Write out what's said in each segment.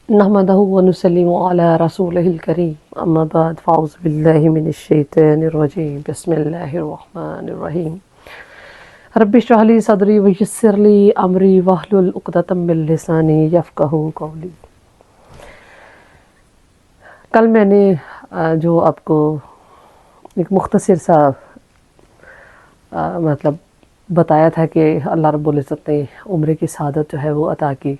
نحمده ونسلم على رسوله الكريم اما بعد فاعوذ بالله من الشيطان الرجيم بسم الله الرحمن الرحيم رب اشرح لي صدري ويسر لي امري واحلل عقدة من لساني يفقهوا قولي۔ کل میں نے جو آپ کو ایک مختصر سا مطلب بتایا تھا کہ اللہ رب العزت نے عمرے کی سعادت جو ہے وہ عطا کی،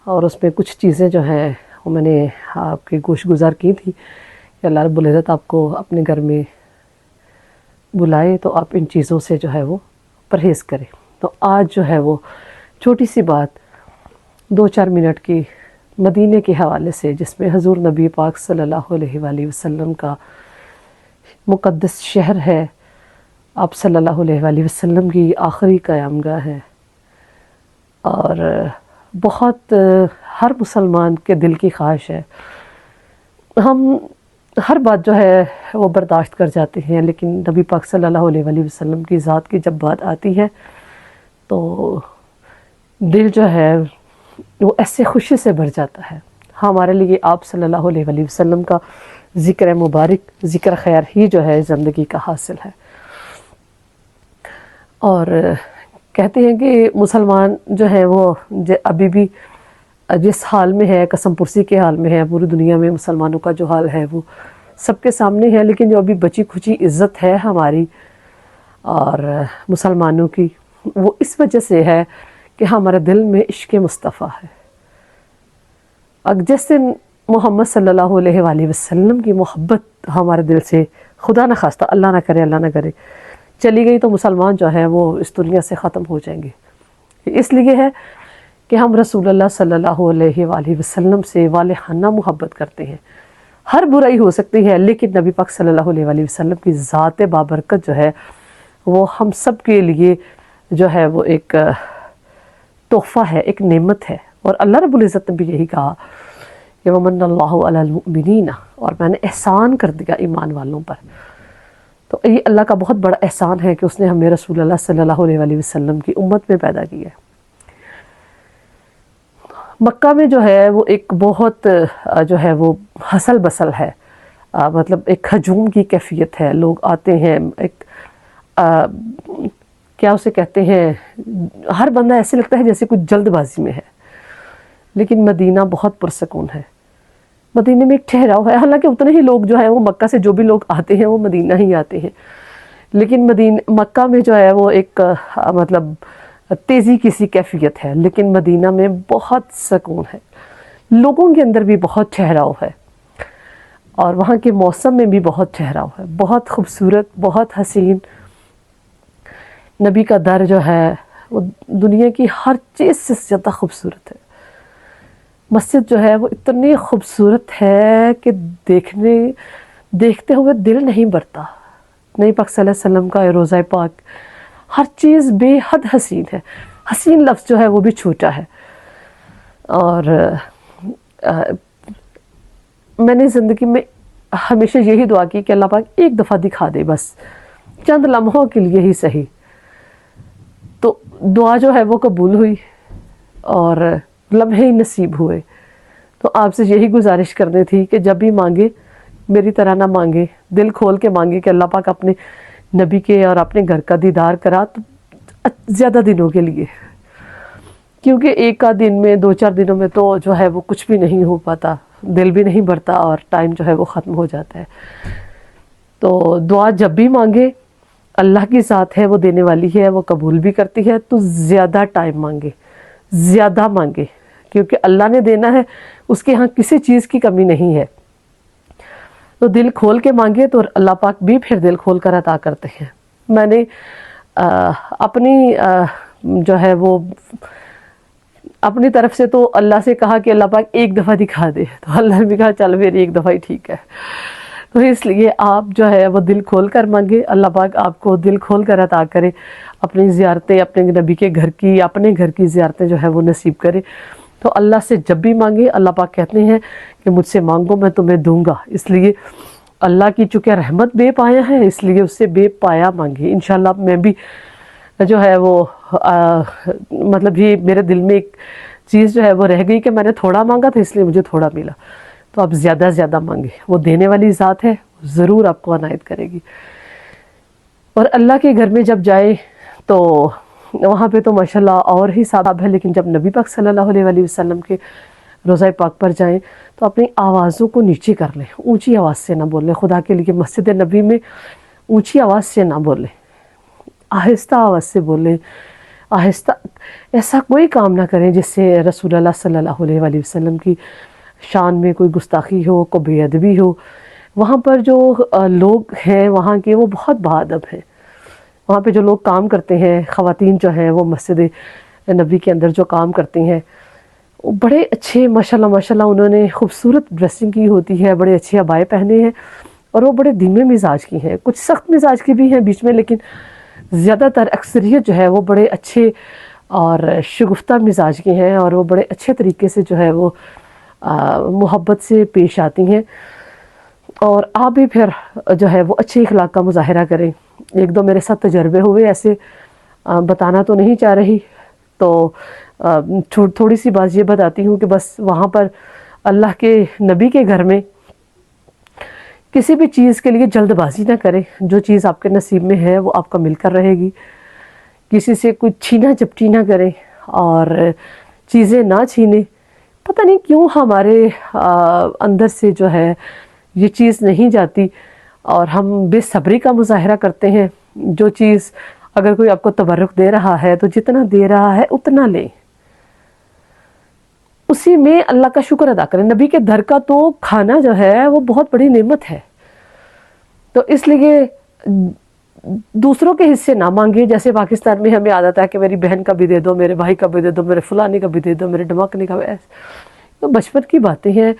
اور اس میں کچھ چیزیں جو ہیں وہ میں نے آپ کی گوش گزار کی تھی کہ اللہ رب العزت آپ کو اپنے گھر میں بلائے تو آپ ان چیزوں سے جو ہے وہ پرہیز کریں۔ تو آج جو ہے وہ چھوٹی سی بات 2-4 منٹ کی مدینے کے حوالے سے، جس میں حضور نبی پاک صلی اللہ علیہ وآلہ وسلم کا مقدس شہر ہے، آپ صلی اللہ علیہ وآلہ وسلم کی آخری قیام گاہ ہے، اور بہت ہر مسلمان کے دل کی خواہش ہے۔ ہم ہر بات جو ہے وہ برداشت کر جاتے ہیں، لیکن نبی پاک صلی اللہ علیہ وآلہ وسلم کی ذات کی جب بات آتی ہے تو دل جو ہے وہ ایسے خوشی سے بھر جاتا ہے۔ ہمارے لیے آپ صلی اللہ علیہ وآلہ وسلم کا ذکر مبارک، ذکر خیر ہی جو ہے زندگی کا حاصل ہے۔ اور کہتے ہیں کہ مسلمان جو ہے وہ ابھی بھی جس حال میں ہے، قسم پرسی کے حال میں ہے، پوری دنیا میں مسلمانوں کا جو حال ہے وہ سب کے سامنے ہے، لیکن جو ابھی بچی کھچی عزت ہے ہماری اور مسلمانوں کی، وہ اس وجہ سے ہے کہ ہمارے دل میں عشق مصطفیٰ ہے۔ جیسے محمد صلی اللہ علیہ وآلہ وسلم کی محبت ہمارے دل سے خدا نہ خواستہ، اللہ نہ کرے چلی گئی تو مسلمان جو ہے وہ اس دنیا سے ختم ہو جائیں گے۔ اس لیے ہے کہ ہم رسول اللہ صلی اللہ علیہ وآلہ وسلم سے والہانہ محبت کرتے ہیں۔ ہر برائی ہو سکتی ہے، لیکن نبی پاک صلی اللہ علیہ وآلہ وسلم کی ذات بابرکت جو ہے وہ ہم سب کے لیے جو ہے وہ ایک تحفہ ہے، ایک نعمت ہے۔ اور اللہ رب العزت نے بھی یہی کہا کہ وَمَنَّ اللَّهُ عَلَى الْمُؤْمِنِينَ، اور میں نے احسان کر دیا ایمان والوں پر۔ تو یہ اللہ کا بہت بڑا احسان ہے کہ اس نے ہمیں رسول اللہ صلی اللہ علیہ وآلہ وسلم کی امت میں پیدا کیا ہے۔ مکہ میں جو ہے وہ ایک بہت جو ہے وہ حسل بسل ہے، مطلب ایک ہجوم کی کیفیت ہے، لوگ آتے ہیں، ایک کیا اسے کہتے ہیں، ہر بندہ ایسے لگتا ہے جیسے کچھ جلد بازی میں ہے۔ لیکن مدینہ بہت پرسکون ہے، مدینہ میں ایک ٹھہراؤ ہے۔ حالانکہ اتنے ہی لوگ جو ہیں وہ مکہ سے جو بھی لوگ آتے ہیں وہ مدینہ ہی آتے ہیں، لیکن مکہ میں جو ہے وہ ایک مطلب تیزی کی سی کیفیت ہے، لیکن مدینہ میں بہت سکون ہے، لوگوں کے اندر بھی بہت ٹھہراؤ ہے، اور وہاں کے موسم میں بھی بہت ٹھہراؤ ہے، بہت خوبصورت، بہت حسین۔ نبی کا در جو ہے وہ دنیا کی ہر چیز سے زیادہ خوبصورت ہے۔ مسجد جو ہے وہ اتنی خوبصورت ہے کہ دیکھتے ہوئے دل نہیں بھرتا۔ نبی پاک صلی اللہ علیہ وسلم کا روضہ پاک، ہر چیز بے حد حسین ہے۔ حسین لفظ جو ہے وہ بھی چھوٹا ہے، اور میں نے زندگی میں ہمیشہ یہی دعا کی کہ اللہ پاک ایک دفعہ دکھا دے، بس چند لمحوں کے لیے ہی صحیح۔ تو دعا جو ہے وہ قبول ہوئی اور لمحے ہی نصیب ہوئے۔ تو آپ سے یہی گزارش کرنی تھی کہ جب بھی مانگے میری طرح نہ مانگے، دل کھول کے مانگے کہ اللہ پاک اپنے نبی کے اور اپنے گھر کا دیدار کرا تو زیادہ دنوں کے لیے، کیونکہ ایک آدھ دن میں 2-4 دنوں میں تو جو ہے وہ کچھ بھی نہیں ہو پاتا، دل بھی نہیں بھرتا اور ٹائم جو ہے وہ ختم ہو جاتا ہے۔ تو دعا جب بھی مانگے، اللہ کی ذات ہے وہ دینے والی ہے، وہ قبول بھی کرتی ہے، تو زیادہ ٹائم مانگے، زیادہ مانگے، کیونکہ اللہ نے دینا ہے، اس کے ہاں کسی چیز کی کمی نہیں ہے۔ تو دل کھول کے مانگے تو اللہ پاک بھی پھر دل کھول کر عطا کرتے ہیں۔ میں نے اپنی جو ہے وہ اپنی طرف سے تو اللہ سے کہا کہ اللہ پاک ایک دفعہ دکھا دے، تو اللہ نے بھی کہا چل پھر ایک دفعہ ہی ٹھیک ہے۔ تو اس لیے آپ جو ہے وہ دل کھول کر مانگے، اللہ پاک آپ کو دل کھول کر عطا کرے، اپنی زیارتیں، اپنے نبی کے گھر کی، اپنے گھر کی زیارتیں جو ہے وہ نصیب کرے۔ تو اللہ سے جب بھی مانگے، اللہ پاک کہتے ہیں کہ مجھ سے مانگو میں تمہیں دوں گا۔ اس لیے اللہ کی چونکہ رحمت بے پایا ہے، اس لیے اس سے بے پایا مانگے۔ انشاءاللہ میں بھی جو ہے وہ مطلب یہ میرے دل میں ایک چیز جو ہے وہ رہ گئی کہ میں نے تھوڑا مانگا تھا اس لیے مجھے تھوڑا ملا، تو آپ زیادہ سے زیادہ مانگے، وہ دینے والی ذات ہے، ضرور آپ کو عنایت کرے گی۔ اور اللہ کے گھر میں جب جائے تو وہاں پہ تو ماشاءاللہ اور ہی ساداب ہے، لیکن جب نبی پاک صلی اللہ علیہ وآلہ وسلم کے روضہ پاک پر جائیں تو اپنی آوازوں کو نیچے کر لیں، اونچی آواز سے نہ بولیں، خدا کے لیے مسجد نبی میں اونچی آواز سے نہ بولیں، آہستہ آواز سے بولیں، آہستہ، ایسا کوئی کام نہ کریں جس سے رسول اللہ صلی اللہ علیہ وآلہ وسلم کی شان میں کوئی گستاخی ہو، کوئی بے ادبی ہو۔ وہاں پر جو لوگ ہیں وہاں کے وہ بہت باادب ہیں، وہاں پہ جو لوگ کام کرتے ہیں، خواتین جو ہیں وہ مسجد نبی کے اندر جو کام کرتی ہیں، وہ بڑے اچھے ماشاءاللہ ماشاءاللہ انہوں نے خوبصورت ڈریسنگ کی ہوتی ہے، بڑے اچھے عبائے پہنے ہیں، اور وہ بڑے دھیمے مزاج کی ہیں، کچھ سخت مزاج کی بھی ہیں بیچ میں، لیکن زیادہ تر اکثریت جو ہے وہ بڑے اچھے اور شگفتہ مزاج کی ہیں، اور وہ بڑے اچھے طریقے سے جو ہے وہ محبت سے پیش آتی ہیں۔ اور آپ بھی پھر جو ہے وہ اچھے اخلاق کا مظاہرہ کریں۔ ایک دو میرے ساتھ تجربے ہوئے ایسے، بتانا تو نہیں چاہ رہی، تو تھوڑی سی بات یہ بتاتی ہوں کہ بس وہاں پر اللہ کے نبی کے گھر میں کسی بھی چیز کے لیے جلد بازی نہ کریں، جو چیز آپ کے نصیب میں ہے وہ آپ کا مل کر رہے گی، کسی سے کچھ چھینا جھپٹی نہ کریں اور چیزیں نہ چھینیں۔ پتہ نہیں کیوں ہمارے اندر سے جو ہے یہ چیز نہیں جاتی، اور ہم بے صبری کا مظاہرہ کرتے ہیں۔ جو چیز اگر کوئی آپ کو تبرک دے رہا ہے تو جتنا دے رہا ہے اتنا لیں، اسی میں اللہ کا شکر ادا کریں۔ نبی کے گھر کا تو کھانا جو ہے وہ بہت بڑی نعمت ہے، تو اس لیے دوسروں کے حصے نہ مانگے۔ جیسے پاکستان میں ہمیں عادت ہے کہ میری بہن کا بھی دے دو، میرے بھائی کا بھی دے دو، میرے فلانے کا بھی دے دو، میرے ڈھماکنے کا بھی۔ تو بچپن کی باتیں ہیں،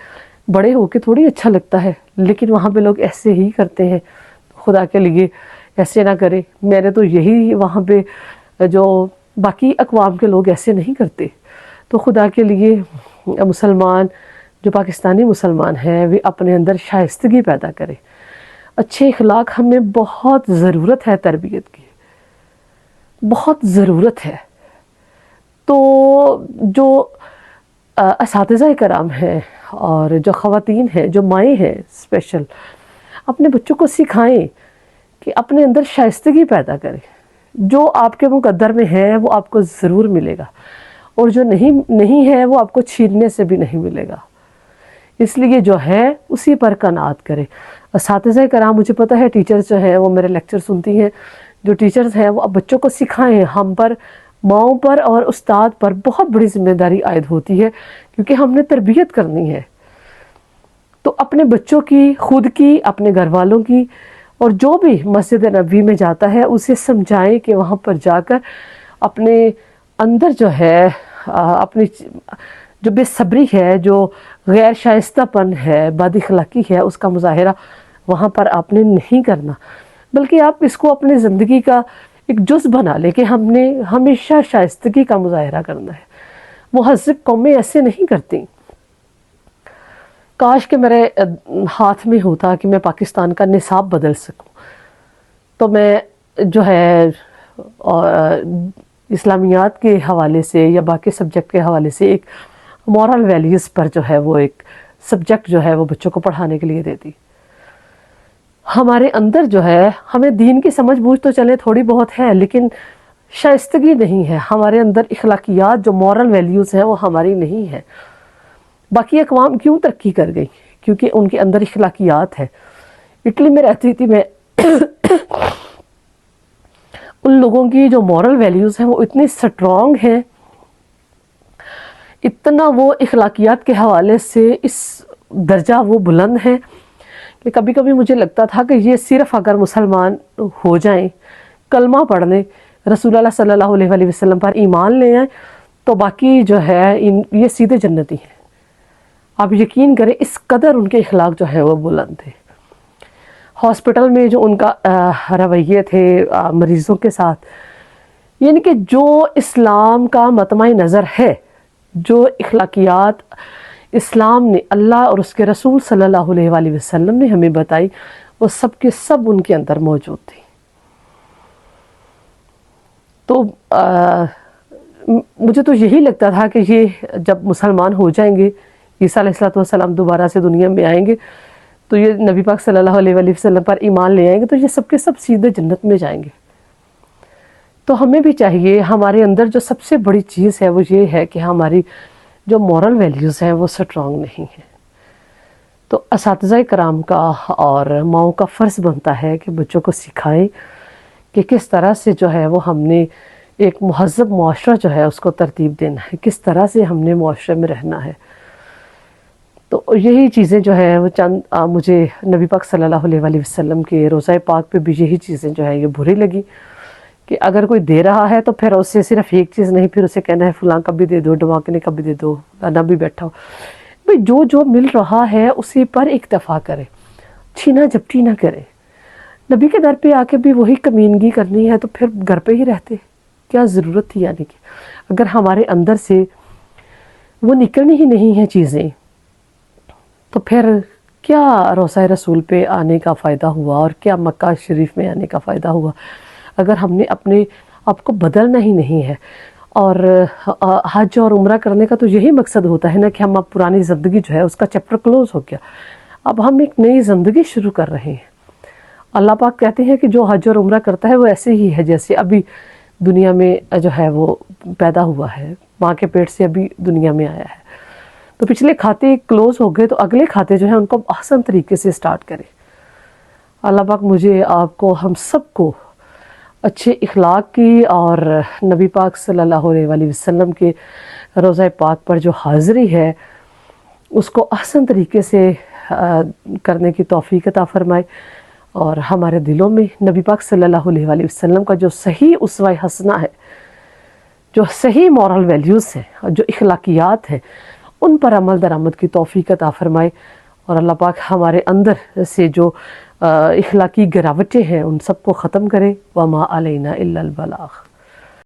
بڑے ہو کے تھوڑی اچھا لگتا ہے، لیکن وہاں پہ لوگ ایسے ہی کرتے ہیں۔ خدا کے لیے ایسے نہ کرے۔ میں نے تو یہی وہاں پہ جو باقی اقوام کے لوگ ایسے نہیں کرتے، تو خدا کے لیے مسلمان جو پاکستانی مسلمان ہیں وہ اپنے اندر شائستگی پیدا کرے۔ اچھے اخلاق ہمیں بہت ضرورت ہے، تربیت کی بہت ضرورت ہے۔ تو جو اساتذہ کرام ہیں اور جو خواتین ہیں، جو مائیں ہیں اسپیشل، اپنے بچوں کو سکھائیں کہ اپنے اندر شائستگی پیدا کریں۔ جو آپ کے مقدر میں ہے وہ آپ کو ضرور ملے گا، اور جو نہیں ہے وہ آپ کو چھیننے سے بھی نہیں ملے گا۔ اس لیے جو ہے اسی پر قناعت کریں۔ اساتذہ کرام، مجھے پتہ ہے ٹیچرز جو ہیں وہ میرے لیکچر سنتی ہیں، جو ٹیچرز ہیں وہ اب بچوں کو سکھائیں۔ ہم پر، ماؤں پر اور استاد پر بہت بڑی ذمہ داری عائد ہوتی ہے، کیونکہ ہم نے تربیت کرنی ہے۔ تو اپنے بچوں کی، خود کی، اپنے گھر والوں کی، اور جو بھی مسجد نبی میں جاتا ہے اسے سمجھائیں کہ وہاں پر جا کر اپنے اندر جو ہے اپنی جو بے صبری ہے، جو غیر شائستہ پن ہے، بد اخلاقی ہے، اس کا مظاہرہ وہاں پر آپ نے نہیں کرنا، بلکہ آپ اس کو اپنی زندگی کا ایک جز بنا لیں کہ ہم نے ہمیشہ شائستگی کا مظاہرہ کرنا ہے۔ مہذب قومیں ایسے نہیں کرتی۔ کاش کہ میرے ہاتھ میں ہوتا کہ میں پاکستان کا نصاب بدل سکوں، تو میں جو ہے اسلامیات کے حوالے سے یا باقی سبجیکٹ کے حوالے سے ایک مورل ویلیوز پر جو ہے وہ ایک سبجیکٹ جو ہے وہ بچوں کو پڑھانے کے لیے دیتی۔ ہمارے اندر جو ہے، ہمیں دین کی سمجھ بوجھ تو چلے تھوڑی بہت ہے، لیکن شائستگی نہیں ہے ہمارے اندر۔ اخلاقیات جو مورل ویلیوز ہیں وہ ہماری نہیں ہے۔ باقی اقوام کیوں ترقی کر گئی؟ کیونکہ ان کے اندر اخلاقیات ہے۔ اٹلی میں رہتی تھی میں، ان لوگوں کی جو مورل ویلیوز ہیں وہ اتنی سٹرونگ ہیں، اتنا وہ اخلاقیات کے حوالے سے اس درجہ وہ بلند ہیں کہ کبھی کبھی مجھے لگتا تھا کہ یہ صرف اگر مسلمان ہو جائیں، کلمہ پڑھ لیں، رسول اللہ صلی اللہ علیہ وآلہ وسلم پر ایمان لے آئیں، تو باقی جو ہے یہ سیدھے جنتی ہیں۔ آپ یقین کریں اس قدر ان کے اخلاق جو ہے وہ بلند تھے۔ ہاسپٹل میں جو ان کا رویے تھے مریضوں کے ساتھ، یعنی کہ جو اسلام کا مطمع نظر ہے، جو اخلاقیات اسلام نے، اللہ اور اس کے رسول صلی اللہ علیہ وآلہ وسلم نے ہمیں بتائی، وہ سب کے سب ان کے اندر موجود تھی۔ تو مجھے تو یہی لگتا تھا کہ یہ جب مسلمان ہو جائیں گے، عیسیٰ علیہ السلام دوبارہ سے دنیا میں آئیں گے تو یہ نبی پاک صلی اللہ علیہ وآلہ وسلم پر ایمان لے آئیں گے تو یہ سب کے سب سیدھے جنت میں جائیں گے۔ تو ہمیں بھی چاہیے، ہمارے اندر جو سب سے بڑی چیز ہے وہ یہ ہے کہ ہماری جو مورل ویلیوز ہیں وہ سٹرونگ نہیں ہیں۔ تو اساتذہ کرام کا اور ماؤں کا فرض بنتا ہے کہ بچوں کو سکھائیں کہ کس طرح سے جو ہے وہ ہم نے ایک مہذب معاشرہ جو ہے اس کو ترتیب دینا ہے، کس طرح سے ہم نے معاشرے میں رہنا ہے۔ تو یہی چیزیں جو ہے وہ چند مجھے نبی پاک صلی اللہ علیہ وآلہ وسلم کے روضہ پاک پہ بھی یہی چیزیں جو ہے یہ بری لگی کہ اگر کوئی دے رہا ہے تو پھر اسے صرف ایک چیز نہیں، پھر اسے کہنا ہے فلاں کا بھی دے دو، ڈماکنے کا بھی دے دو، نہ بھی بیٹھا ہو۔ بھئی جو مل رہا ہے اسی پر اکتفا کرے، چھینا جھپٹی نہ کرے۔ نبی کے در پہ آ کے بھی وہی کمینگی کرنی ہے تو پھر گھر پہ ہی رہتے، کیا ضرورت تھی آنے کی؟ اگر ہمارے اندر سے وہ نکلنی ہی نہیں ہیں چیزیں تو پھر کیا روضہ رسول پہ آنے کا فائدہ ہوا اور کیا مکہ شریف میں آنے کا فائدہ ہوا اگر ہم نے اپنے آپ کو بدلنا ہی نہیں ہے۔ اور حج اور عمرہ کرنے کا تو یہی مقصد ہوتا ہے نا کہ ہم اب پرانی زندگی جو ہے اس کا چیپٹر کلوز ہو گیا، اب ہم ایک نئی زندگی شروع کر رہے ہیں۔ اللہ پاک کہتے ہیں کہ جو حج اور عمرہ کرتا ہے وہ ایسے ہی ہے جیسے ابھی دنیا میں جو ہے وہ پیدا ہوا ہے، ماں کے پیٹ سے ابھی دنیا میں آیا ہے۔ تو پچھلے کھاتے کلوز ہو گئے تو اگلے کھاتے جو ہیں ان کو احسن طریقے سے سٹارٹ کریں۔ اللہ پاک مجھے، آپ کو، ہم سب کو اچھے اخلاق کی اور نبی پاک صلی اللہ علیہ وآلہ وسلم کے روضہ پاک پر جو حاضری ہے اس کو احسن طریقے سے کرنے کی توفیق عطا فرمائے، اور ہمارے دلوں میں نبی پاک صلی اللہ علیہ وآلہ وسلم کا جو صحیح اسوہ حسنہ ہے، جو صحیح مورل ویلیوز ہیں، جو اخلاقیات ہیں، ان پر عمل درآمد کی توفیق عطا فرمائے، اور اللہ پاک ہمارے اندر سے جو اخلاقی گراوٹیں ہیں ان سب کو ختم کرے۔ وما علینا الا البلاغ۔